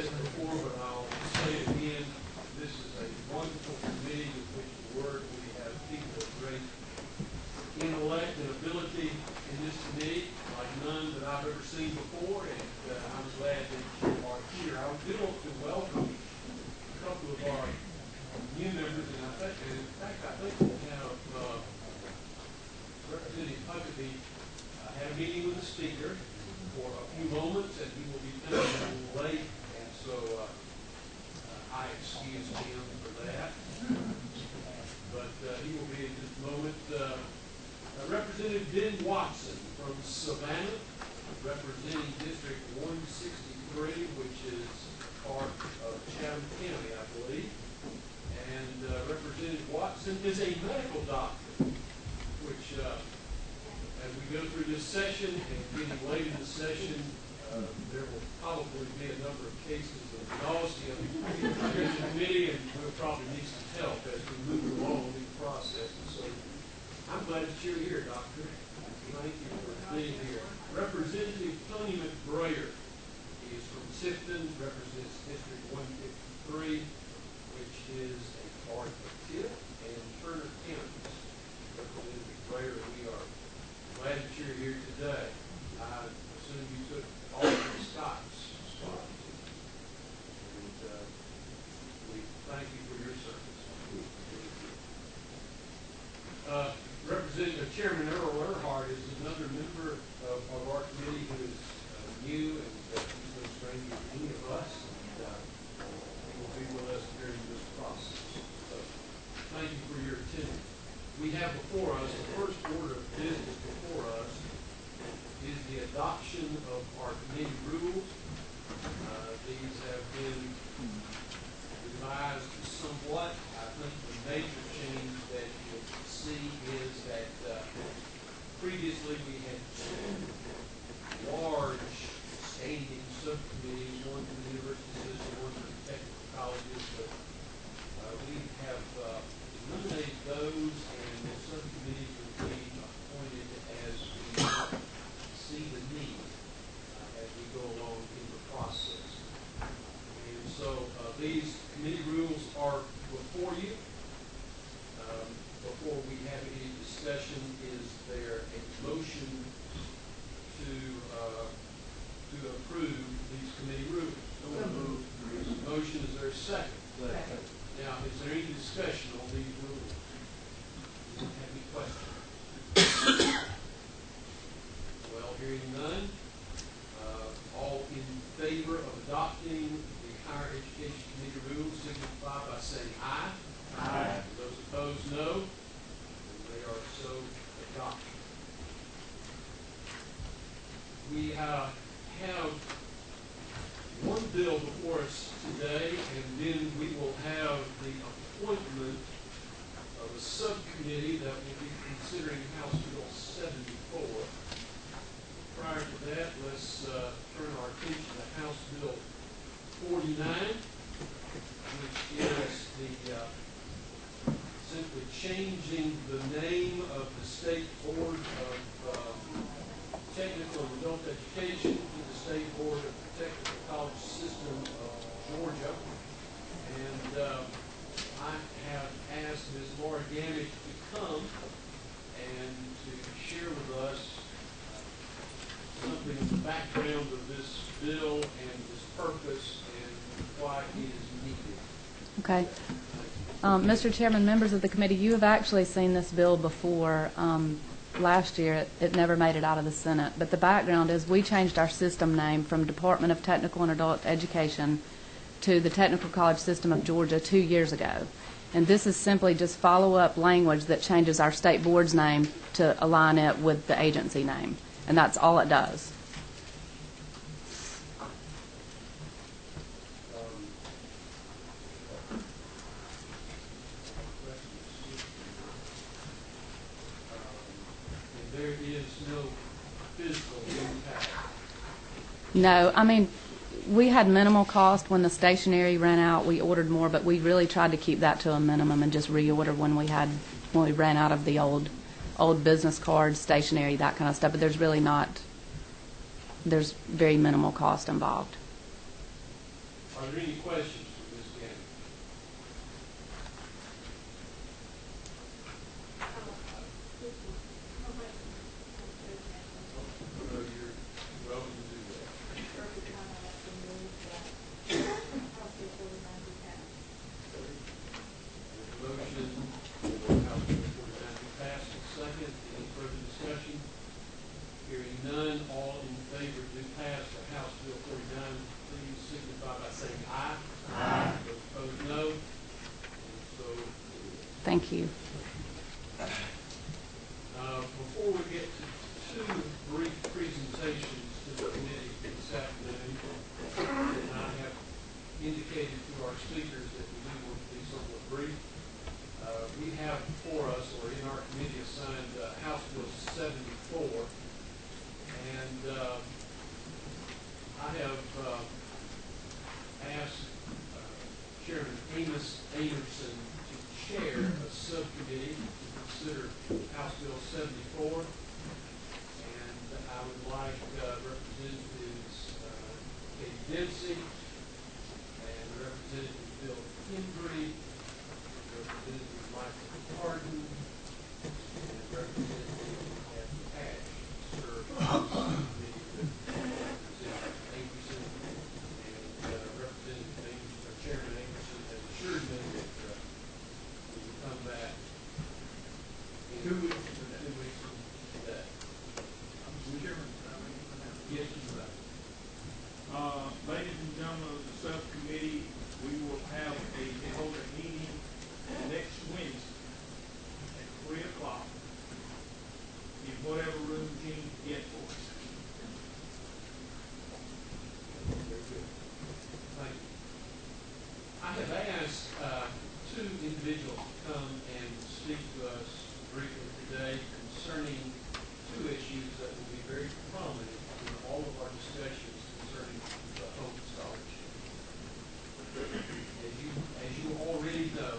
said it before, but I'll say it again. This is a wonderful committee with which to work. We have people of great intellect and ability in this committee, like none that I've ever seen before, and I'm glad that you are here. I do want to welcome a couple of our new members, and I think we have Representative Huckabee had a meeting with the speaker for a few moments, and he will be coming a little late, and so I excuse him for that. But he will be in just a moment. Representative Ben Watson from Savannah, representing District 163, which is part of Chatham County, I believe. And Representative Watson is a medical doctor, which as we go through this session and getting late in the session, there will probably be a number of cases of nausea in the committee, and we'll probably need some help as we move along in the process. And so I'm glad that you're here, Doctor. Thank you for being here. Representative Tony McBrayer is from Tifton, represents District 153, which is a part of Tiff and Turner counties. Representative McBrayer, we are glad that you're here today. I assume you took all of Scott's spots. And we thank you for your service. Representative Chairman Earl Earhart is another member of our committee who is new, and he's no stranger to any of us. And he will be with us during this process. So thank you for your attendance. We have before us, the first order of business before us is the adoption of our committee rules. These have been revised somewhat. I think the major change that you'll see is that previously we had two large standing subcommittees, one for the university system, one for the technical colleges, but we have eliminated those, and the subcommittees will be appointed as we see the need as we go along in the process. And so these committee rules are before you. Before we have any discussion, is there a motion to approve these committee rules? So moved. There's a motion. Is there a second? Second. Now, is there any discussion on these rules? Do you have any questions? Well, hearing none, all in favor of adopting the Higher Education Committee rules signify by saying aye. Aye. Those opposed, no. And they are so adopted. We have one bill before us today, and then we will have the appointment of a subcommittee that will be considering House Bill 74. Prior to that, let's turn our attention to House Bill 49, which is simply changing the name of the State Board of Technical and Adult Education to the State Board of the Technical College System of Georgia. And I have asked Ms. Laura Gammick to come and to share with us something of the background of this bill and its purpose and why it is needed. Okay. Mr. Chairman, members of the committee, you have actually seen this bill before. Last year, it never made it out of the Senate. But the background is we changed our system name from Department of Technical and Adult Education to the Technical College System of Georgia 2 years ago. And this is simply just follow-up language that changes our state board's name to align it with the agency name. And that's all it does. There is no physical impact. No, I mean, we had minimal cost when the stationery ran out. We ordered more, but we really tried to keep that to a minimum and just reorder when we ran out of the old business cards, stationery, that kind of stuff. But there's really not. There's very minimal cost involved. Are Are there any questions for Ms. Gannon? You're welcome to do that. Motion for House Bill 49 be passed. Second, any further discussion? Hearing none, all in favor to pass for House Bill 49, please signify by saying aye. Aye. Those opposed, no. And so, Thank you. before we get to two brief presentations to the committee this afternoon, and I have indicated to our speakers that we do want to be somewhat brief. We have before us, or in our committee assigned, House Bill 74, and I have asked Chairman Amos Amerson to chair a subcommittee to consider House Bill 74, and I would like Representatives Katie Dempsey and Representative Bill Hendry, Representative Michael Harden, and Representative Kathy Ash serve on the committee with Representative Amerson, and Representative Chairman Amerson has assured me that we will come back in 2 weeks from today. Yes, Mr. Wright. Ladies and gentlemen of the subcommittee, we will hold a meeting next Wednesday at 3 o'clock in whatever room Gene can get for us. Very good. Thank you. I have asked two individuals to come and speak to us briefly today concerning two issues that will be very prominent in all of our discussions concerning the Hope Scholarship. As you already know,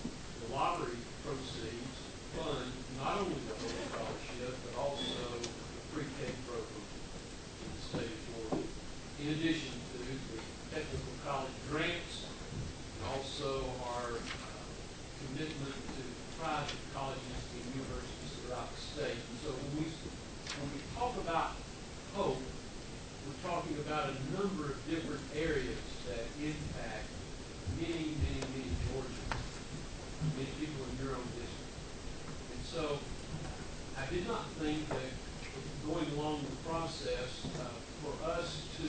the lottery proceeds fund not only the Hope Scholarship, but also the pre-K program in the state of Florida, in addition to the technical college grants, and also our commitment to private colleges and universities throughout the state. And so when we talk about hope, we're talking about a number of different areas that impact many Georgians, many people in your own district. And so I did not think that going along the process for us to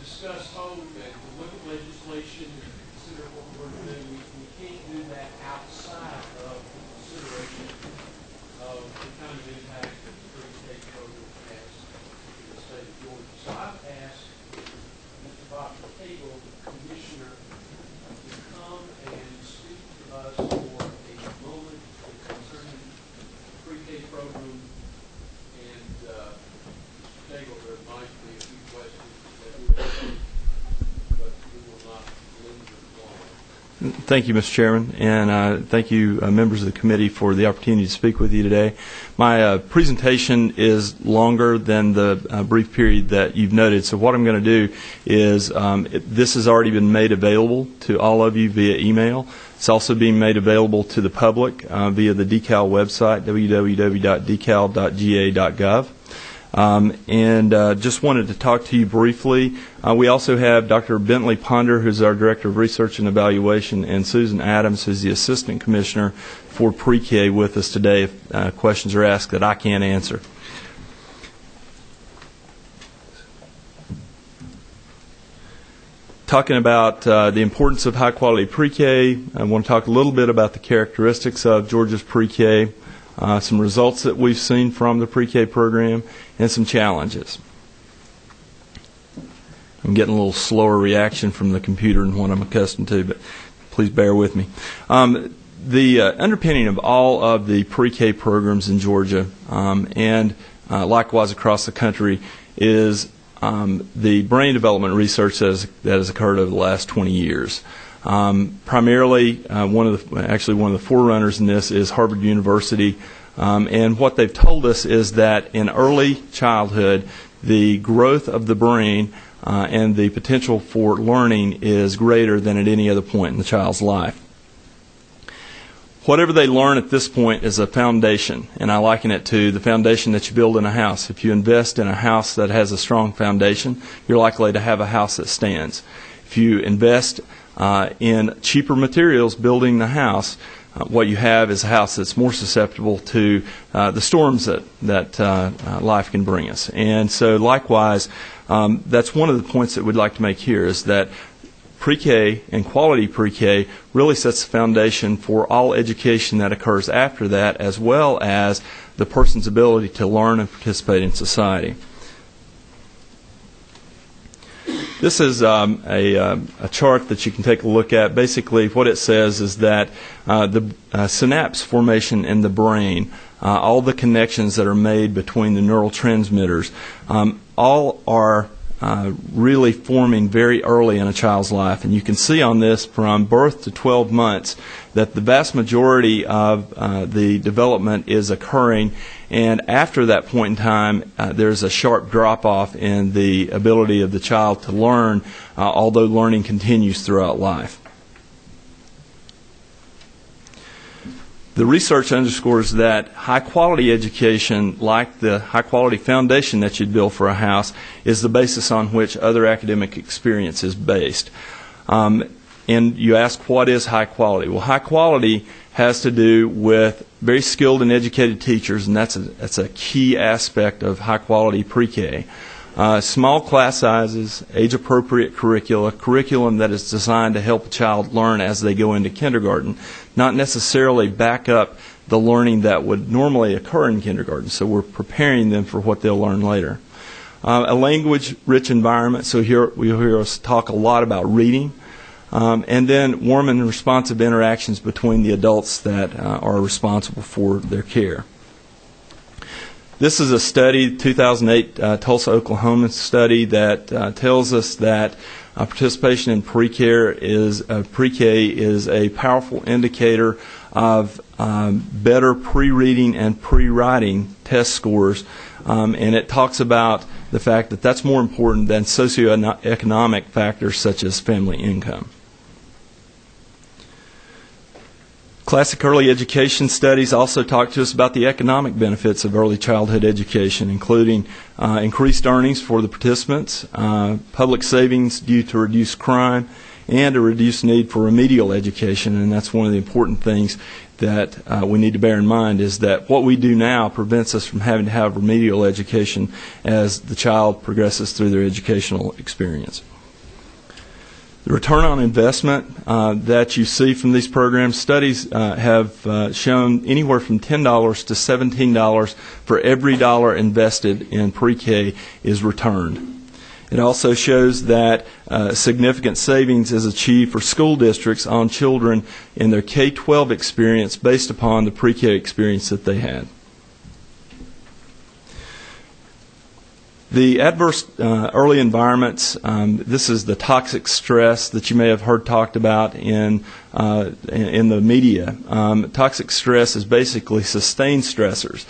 discuss hope and to look at legislation and consider what we're going to do, we can't do that outside of the consideration of the kind of impact that the pre-K program has in the state of Georgia. So I've asked Mr. Bob Cable, the commissioner, to come and speak to us for a moment concerning the pre-K program. And Mr. Cable, there might be a few questions that we will take, but we will not linger long. Thank you, Mr. Chairman, and thank you, members of the committee, for the opportunity to speak with you today. My presentation is longer than the brief period that you've noted, so what I'm going to do is this has already been made available to all of you via email. It's also being made available to the public via the DECAL website, www.decal.ga.gov. Just wanted to talk to you briefly. We also have Dr. Bentley Ponder, who's our Director of Research and Evaluation, and Susan Adams, who's the Assistant Commissioner for Pre-K, with us today if questions are asked that I can't answer. Talking about the importance of high-quality pre-K, I want to talk a little bit about the characteristics of Georgia's pre-K, some results that we've seen from the pre-K program, and some challenges. I'm getting a little slower reaction from the computer than what I'm accustomed to, but please bear with me. The underpinning of all of the pre-K programs in Georgia and likewise across the country is the brain development research that has occurred over the last 20 years. Primarily, one of the forerunners in this is Harvard University, and what they've told us is that in early childhood, the growth of the brain and the potential for learning is greater than at any other point in the child's life. Whatever they learn at this point is a foundation, and I liken it to the foundation that you build in a house. If you invest in a house that has a strong foundation, you're likely to have a house that stands. If you invest in cheaper materials building the house, what you have is a house that's more susceptible to the storms that life can bring us. And so likewise, that's one of the points that we'd like to make here, is that pre-K and quality pre-K really sets the foundation for all education that occurs after that, as well as the person's ability to learn and participate in society. This is a chart that you can take a look at. Basically, what it says is that the synapse formation in the brain, all the connections that are made between the neural transmitters, all are really forming very early in a child's life. And you can see on this from birth to 12 months that the vast majority of the development is occurring, and after that point in time there's a sharp drop-off in the ability of the child to learn, although learning continues throughout life. The research underscores that high-quality education, like the high-quality foundation that you'd build for a house, is the basis on which other academic experience is based. And you ask, what is high quality? Well, high quality has to do with very skilled and educated teachers, and that's a key aspect of high-quality pre-K. Small class sizes, age-appropriate curriculum that is designed to help a child learn as they go into kindergarten, not necessarily back up the learning that would normally occur in kindergarten. So we're preparing them for what they'll learn later. A language-rich environment, so here you'll hear us talk a lot about reading. And then warm and responsive interactions between the adults that are responsible for their care. This is a study, 2008 Tulsa, Oklahoma study that tells us that participation in pre-K is a powerful indicator of better pre-reading and pre-writing test scores, and it talks about the fact that that's more important than socioeconomic factors such as family income. Classic early education studies also talk to us about the economic benefits of early childhood education, including increased earnings for the participants, public savings due to reduced crime, and a reduced need for remedial education. And that's one of the important things that we need to bear in mind, is that what we do now prevents us from having to have remedial education as the child progresses through their educational experience. The return on investment that you see from these programs, studies have shown anywhere from $10 to $17 for every dollar invested in pre-K is returned. It also shows that significant savings is achieved for school districts on children in their K-12 experience based upon the pre-K experience that they had. The adverse early environments, this is the toxic stress that you may have heard talked about in the media. Toxic stress is basically sustained stressors.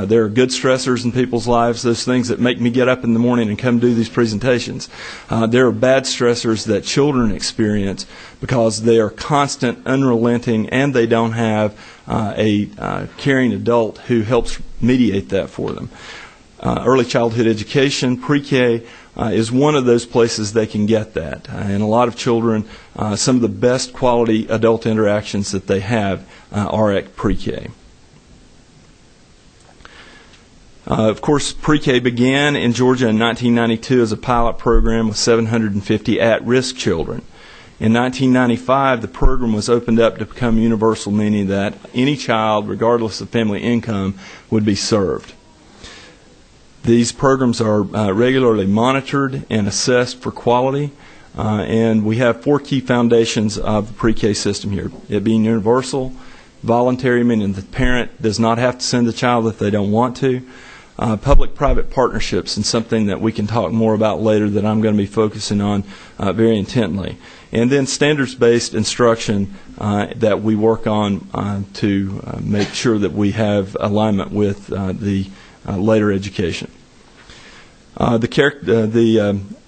There are good stressors in people's lives, those things that make me get up in the morning and come do these presentations. There are bad stressors that children experience because they are constant, unrelenting, and they don't have a caring adult who helps mediate that for them. Early childhood education, pre-K, is one of those places they can get that. And a lot of children, some of the best quality adult interactions that they have are at pre-K. Of course, pre-K began in Georgia in 1992 as a pilot program with 750 at-risk children. In 1995, the program was opened up to become universal, meaning that any child, regardless of family income, would be served. These programs are regularly monitored and assessed for quality, and we have 4 key foundations of the pre-K system here. It being universal, voluntary, meaning the parent does not have to send the child if they don't want to, public-private partnerships, and something that we can talk more about later that I'm going to be focusing on very intently, and then standards-based instruction that we work on to make sure that we have alignment with the later education.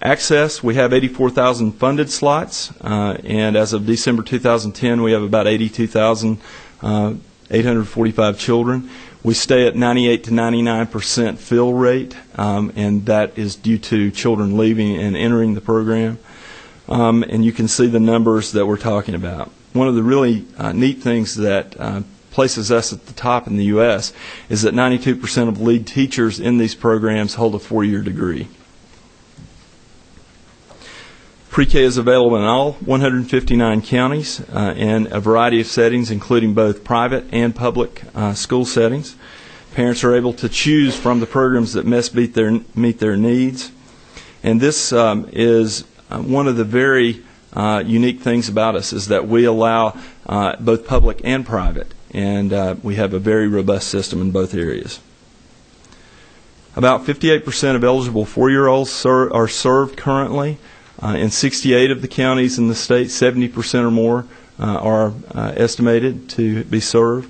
Access, we have 84,000 funded slots, and as of December 2010, we have about 82,845 children. We stay at 98 to 99% fill rate, and that is due to children leaving and entering the program. And you can see the numbers that we're talking about. One of the really neat things that places us at the top in the U.S. is that 92% of lead teachers in these programs hold a 4-year degree. Pre-K is available in all 159 counties in a variety of settings, including both private and public school settings. Parents are able to choose from the programs that best meet their needs. And this is one of the very unique things about us, is that we allow both public and private, and we have a very robust system in both areas. About 58% of eligible 4-year-olds are served currently. In 68 of the counties in the state, 70% or more are estimated to be served.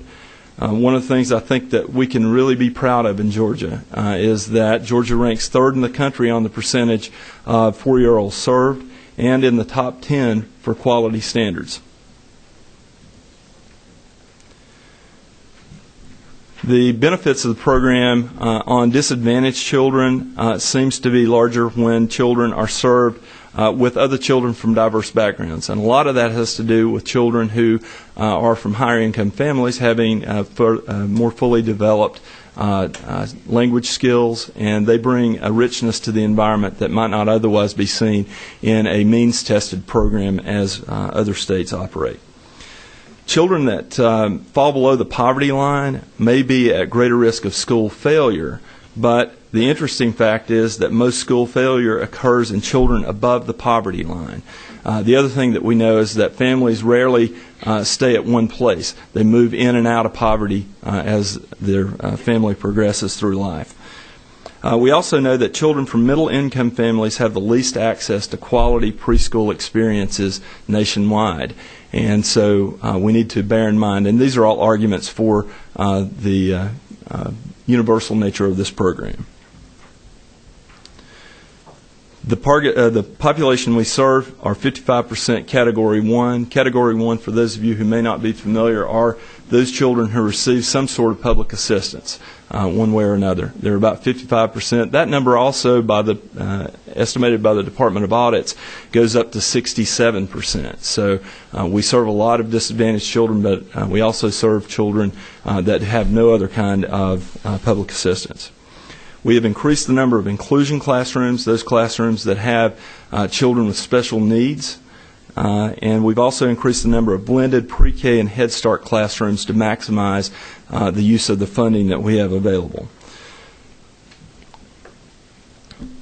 One of the things I think that we can really be proud of in Georgia is that Georgia ranks 3rd in the country on the percentage of 4-year-olds served, and in the top 10 for quality standards. The benefits of the program on disadvantaged children seems to be larger when children are served with other children from diverse backgrounds. And a lot of that has to do with children who are from higher income families having more fully developed language skills, and they bring a richness to the environment that might not otherwise be seen in a means-tested program as other states operate. Children that fall below the poverty line may be at greater risk of school failure, but the interesting fact is that most school failure occurs in children above the poverty line. The other thing that we know is that families rarely stay at one place. They move in and out of poverty as their family progresses through life. We also know that children from middle-income families have the least access to quality preschool experiences nationwide. And so we need to bear in mind, and these are all arguments for the universal nature of this program. The population we serve are 55% Category 1. Category 1, for those of you who may not be familiar, are those children who receive some sort of public assistance one way or another. They're about 55%. That number also, estimated by the Department of Audits, goes up to 67%. So we serve a lot of disadvantaged children, but we also serve children that have no other kind of public assistance. We have increased the number of inclusion classrooms, those classrooms that have children with special needs. And we've also increased the number of blended pre-K and Head Start classrooms to maximize the use of the funding that we have available.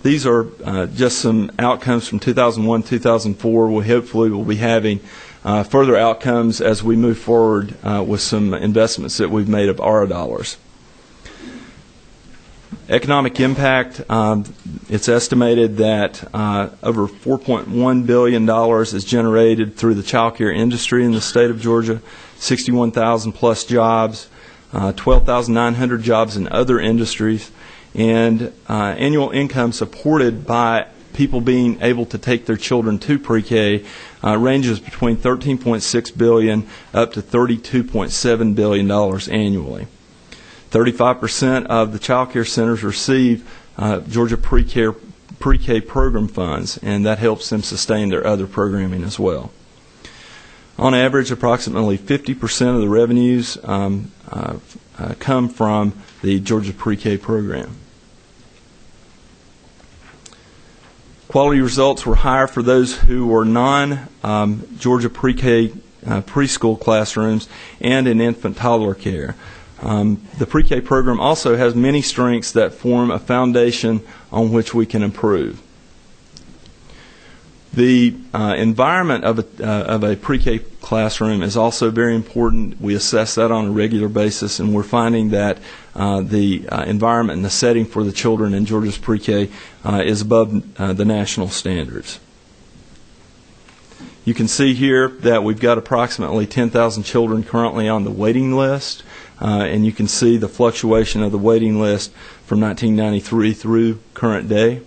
These are just some outcomes from 2001-2004. We hopefully will be having further outcomes as we move forward with some investments that we've made of ARA dollars. Economic impact, it's estimated that over $4.1 billion is generated through the child care industry in the state of Georgia, 61,000 plus jobs, 12,900 jobs in other industries, and annual income supported by people being able to take their children to pre-K ranges between $13.6 billion up to $32.7 billion annually. 35% of the child care centers receive Georgia pre-K program funds, and that helps them sustain their other programming as well. On average, approximately 50% of the revenues come from the Georgia pre-K program. Quality results were higher for those who were non-Georgia pre-K preschool classrooms and in infant toddler care. The pre-K program also has many strengths that form a foundation on which we can improve. The environment of a pre-K classroom is also very important. We assess that on a regular basis, and we're finding that the environment and the setting for the children in Georgia's pre-K is above the national standards. You can see here that we've got approximately 10,000 children currently on the waiting list. And you can see the fluctuation of the waiting list from 1993 through current day.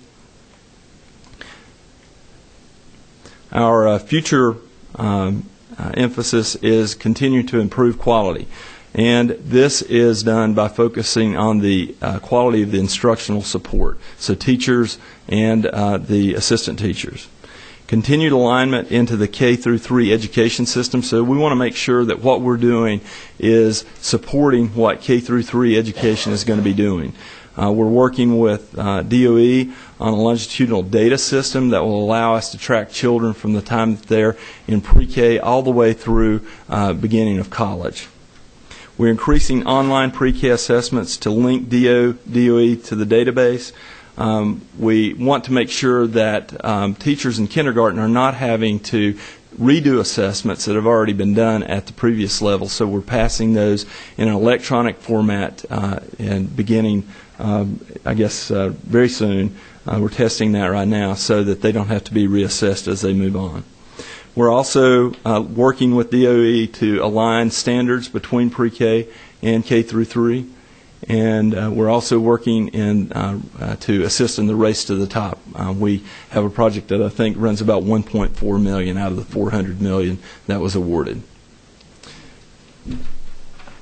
Our future emphasis is continue to improve quality. And this is done by focusing on the quality of the instructional support, so teachers and the assistant teachers. Continued alignment into the K through 3 education system, so we want to make sure that what we're doing is supporting what K through 3 education is going to be doing. We're working with DOE on a longitudinal data system that will allow us to track children from the time that they're in pre-K all the way through beginning of college. We're increasing online pre-K assessments to link DOE to the database. We want to make sure that teachers in kindergarten are not having to redo assessments that have already been done at the previous level, so we're passing those in an electronic format and beginning, very soon. We're testing that right now so that they don't have to be reassessed as they move on. We're also working with DOE to align standards between pre-K and K through 3. And we're also working to assist in the race to the top. We have a project that I think runs about $1.4 million out of the $400 million that was awarded.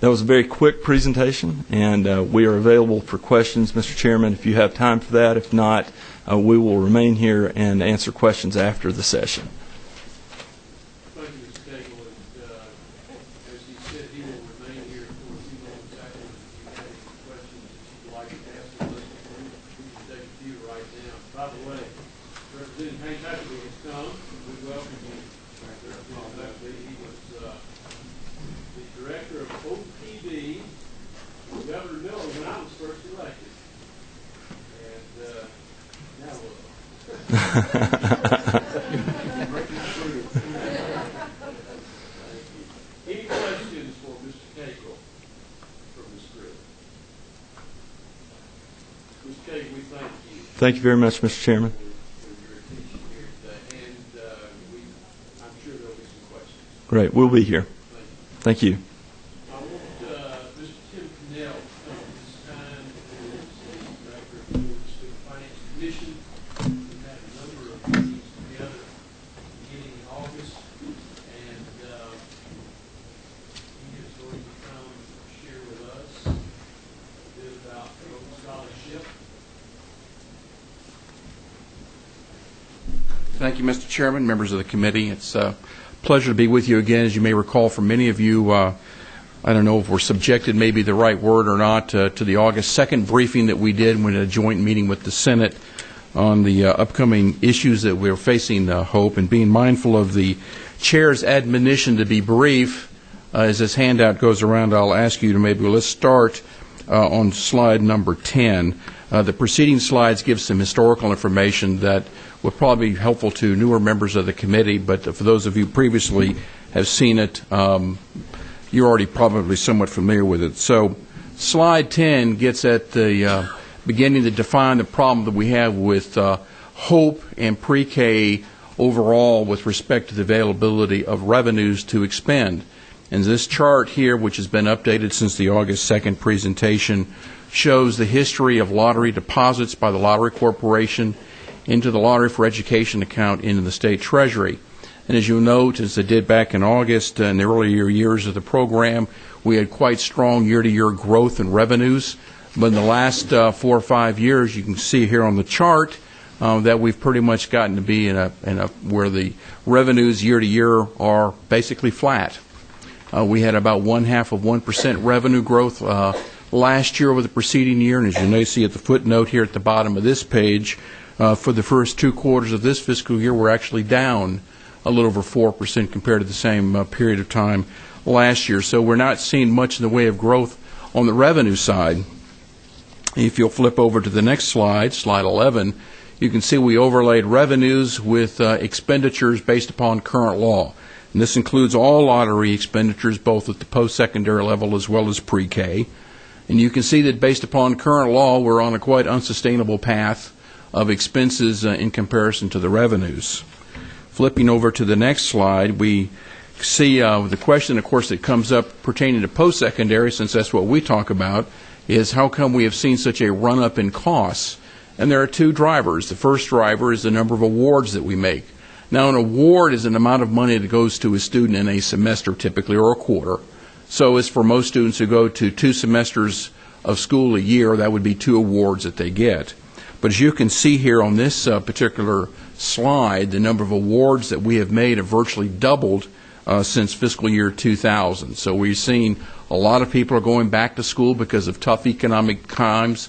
That was a very quick presentation, and we are available for questions, Mr. Chairman, if you have time for that. If not, we will remain here and answer questions after the session. Thank you, Mr. Cagle. And as he said, he will remain here for a few moments after. If you have any questions that you'd like to ask us, we can take a few right now. By the way, Representative Haynes Appleby has come. We welcome you. Representative Appleby, he was the director of OPD for Governor Miller when I was first elected. And now look. Any questions for Mr. Cagle from this group? Mr. Cagle, we thank you. Thank you very much, Mr. Chairman. For your attention here today, and I'm sure there'll be some questions. Great. We'll be here. Thank you. I want Mr. Tim Cannell to come at this time, who is the director of the Georgia State Finance Commission. We've had a number of meetings together beginning in August, and he is going to come share with us a bit about Open Scholarship. Thank you, Mr. Chairman, members of the committee. It's a pleasure to be with you again. As you may recall, for many of you, I don't know if we're subjected, maybe the right word or not, to the August 2nd briefing that we did when a joint meeting with the Senate on the upcoming issues that we're facing, Hope, and being mindful of the chair's admonition to be brief. As this handout goes around, I'll ask you to let's start on slide number 10. The preceding slides give some historical information that would probably be helpful to newer members of the committee, but for those of you previously have seen it, you're already probably somewhat familiar with it. So slide 10 gets at the beginning to define the problem that we have with Hope and pre-K overall with respect to the availability of revenues to expend. And this chart here, which has been updated since the August 2nd presentation, shows the history of lottery deposits by the Lottery Corporation into the Lottery for Education account into the State Treasury. And as you note, as they did back in August, in the earlier years of the program, we had quite strong year-to-year growth in revenues. But in the last 4 or 5 years, you can see here on the chart that we've pretty much gotten to be where the revenues year-to-year are basically flat. We had about 0.5% revenue growth last year over the preceding year, and as you may see at the footnote here at the bottom of this page, for the first 2 quarters of this fiscal year, we're actually down a little over 4% compared to the same period of time last year. So we're not seeing much in the way of growth on the revenue side. If you'll flip over to the next slide, slide 11, you can see we overlaid revenues with expenditures based upon current law. And this includes all lottery expenditures, both at the post-secondary level as well as pre-K. And you can see that based upon current law, we're on a quite unsustainable path of expenses in comparison to the revenues. Flipping over to the next slide, we see the question, of course, that comes up pertaining to post-secondary, since that's what we talk about, is how come we have seen such a run-up in costs? And there are 2 drivers. The first driver is the number of awards that we make. Now, an award is an amount of money that goes to a student in a semester, typically, or a quarter. So as for most students who go to 2 semesters of school a year, that would be 2 awards that they get. But as you can see here on this particular slide, the number of awards that we have made have virtually doubled since fiscal year 2000. So we've seen a lot of people are going back to school because of tough economic times,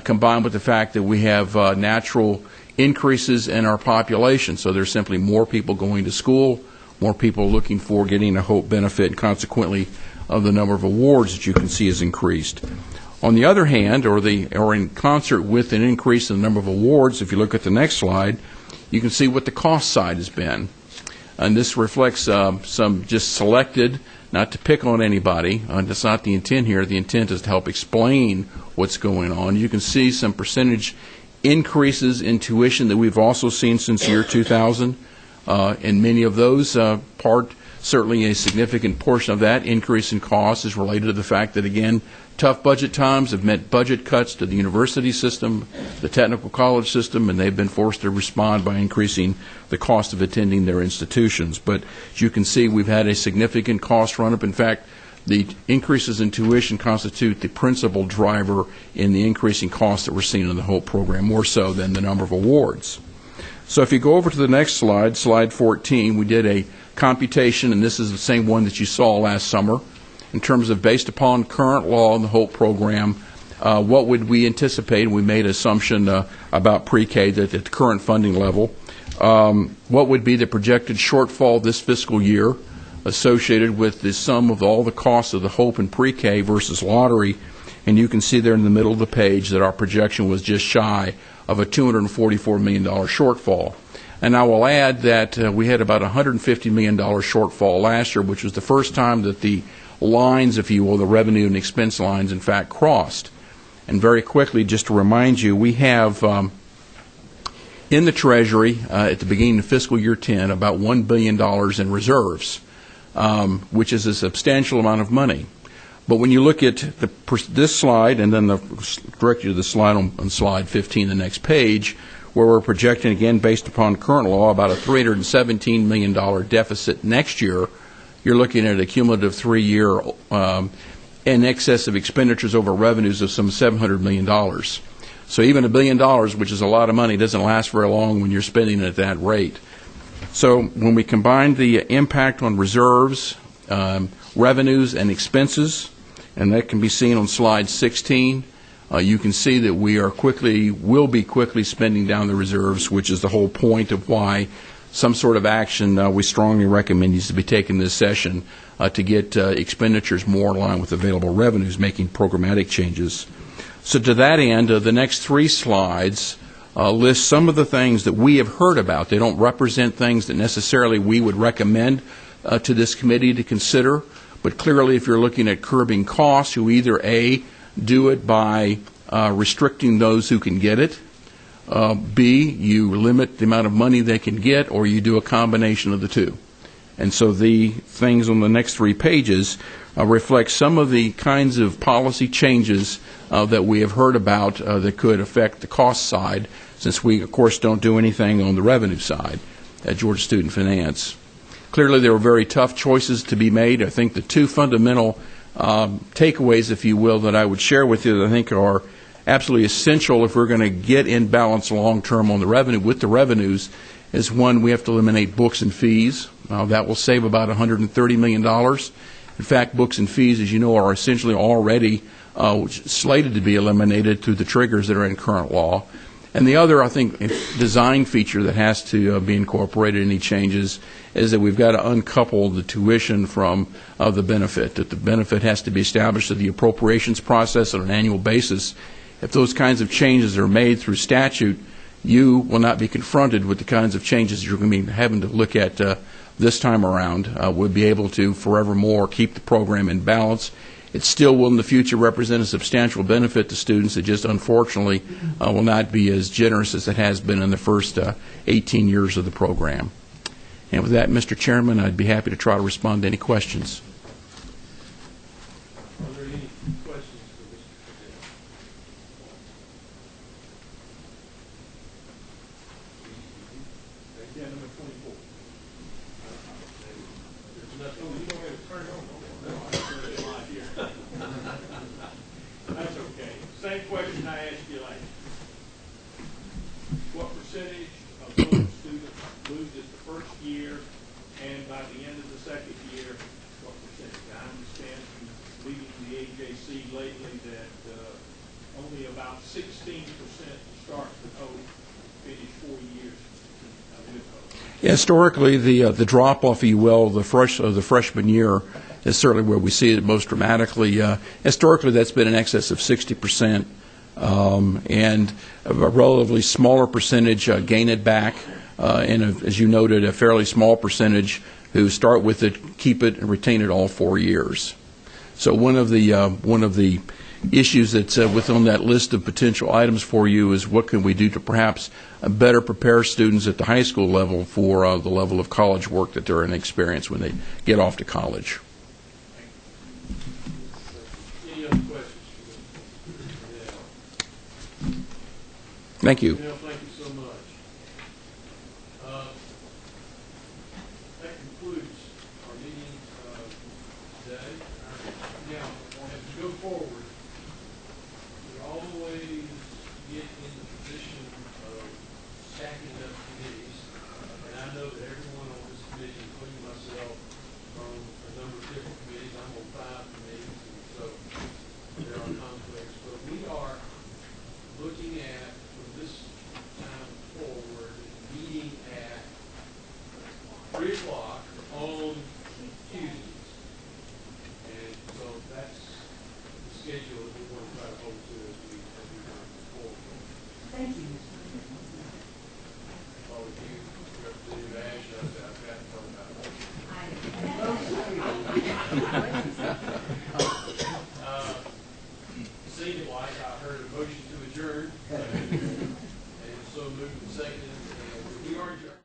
combined with the fact that we have natural increases in our population. So there's simply more people going to school, more people looking for getting a HOPE benefit, and consequently the number of awards that you can see has increased. On the other hand, or in concert with an increase in the number of awards, if you look at the next slide, you can see what the cost side has been. And this reflects some just selected, not to pick on anybody, that's not the intent here. The intent is to help explain what's going on. You can see some percentage increases in tuition that we've also seen since year 2000. And many of those, certainly a significant portion of that increase in cost is related to the fact that, again, tough budget times have meant budget cuts to the university system, the technical college system, and they've been forced to respond by increasing the cost of attending their institutions. But as you can see, we've had a significant cost run-up. In fact, the increases in tuition constitute the principal driver in the increasing costs that we're seeing in the HOPE program, more so than the number of awards. So if you go over to the next slide, slide 14, we did a computation, and this is the same one that you saw last summer, in terms of based upon current law in the HOPE program, what would we anticipate? We made an assumption about pre-K that at the current funding level, what would be the projected shortfall this fiscal year associated with the sum of all the costs of the HOPE and pre-K versus lottery. And you can see there in the middle of the page that our projection was just shy of a $244 million shortfall. And I will add that we had about a $150 million shortfall last year, which was the first time that the lines, if you will, the revenue and expense lines, in fact, crossed. And very quickly, just to remind you, we have in the Treasury at the beginning of fiscal year 10 about $1 billion in reserves, which is a substantial amount of money. But when you look at this slide, and then direct you to the slide on slide 15, the next page, where we're projecting, again, based upon current law, about a $317 million deficit next year, you're looking at a cumulative 3-year in excess of expenditures over revenues of some $700 million. So even $1 billion, which is a lot of money, doesn't last very long when you're spending it at that rate. So when we combine the impact on reserves, revenues, and expenses, and that can be seen on slide 16, you can see that we will be quickly spending down the reserves, which is the whole point of why some sort of action we strongly recommend needs to be taken this session to get expenditures more in line with available revenues, making programmatic changes. So to that end, the next 3 slides list some of the things that we have heard about. They don't represent things that necessarily we would recommend to this committee to consider, but clearly if you're looking at curbing costs, you either A, do it by restricting those who can get it, B, you limit the amount of money they can get, or you do a combination of the two. And so the things on the next 3 pages reflect some of the kinds of policy changes that we have heard about that could affect the cost side, since we, of course, don't do anything on the revenue side at Georgia Student Finance. Clearly, there were very tough choices to be made. I think the 2 fundamental takeaways, if you will, that I would share with you that I think are absolutely essential if we're going to get in balance long-term on the revenue with the revenues is, one, we have to eliminate books and fees. That will save about $130 million. In fact, books and fees, as you know, are essentially already slated to be eliminated through the triggers that are in current law. And the other, I think, design feature that has to be incorporated in any changes is that we've got to uncouple the tuition from the benefit, that the benefit has to be established through the appropriations process on an annual basis. If those kinds of changes are made through statute, you will not be confronted with the kinds of changes you're going to be having to look at this time around. We'll be able to forevermore keep the program in balance. It still will in the future represent a substantial benefit to students. It just unfortunately will not be as generous as it has been in the first 18 years of the program. And with that, Mr. Chairman, I'd be happy to try to respond to any questions. Are there any questions for Mr. Cadell? Yeah, number 24. That's okay. Same question I asked you last. What percentage of those students lose it the first year, and by the end of the second year, what percentage? I understand from leading the AJC lately that only about 16% start with hope, finish 4 years with hope. Historically, the drop-off, if you will, of the freshman year is certainly where we see it most dramatically. Historically, that's been in excess of 60%, and a relatively smaller percentage gain it back, and as you noted, a fairly small percentage who start with it, keep it, and retain it all 4 years. So one of the issues that's within that list of potential items for you is what can we do to perhaps better prepare students at the high school level for the level of college work that they're going to experience when they get off to college. Any other questions? Thank you. Thank you so much. That concludes our meeting today. Now, as we go forward, we always get in the position of stacking up committees. And I know that everyone on this committee, including myself, on a number of different committees. I'm on 5 committees, and so there are conflicts. But we are looking at, from this time forward, meeting at 3 o'clock on Tuesdays. And so that's the schedule that we want to try to hold to as we go forward. Thank you. All of you, Representative Ash, I've got to talk about it. Seemed like I heard a motion to adjourn, and so moved and seconded, and we are adjourned.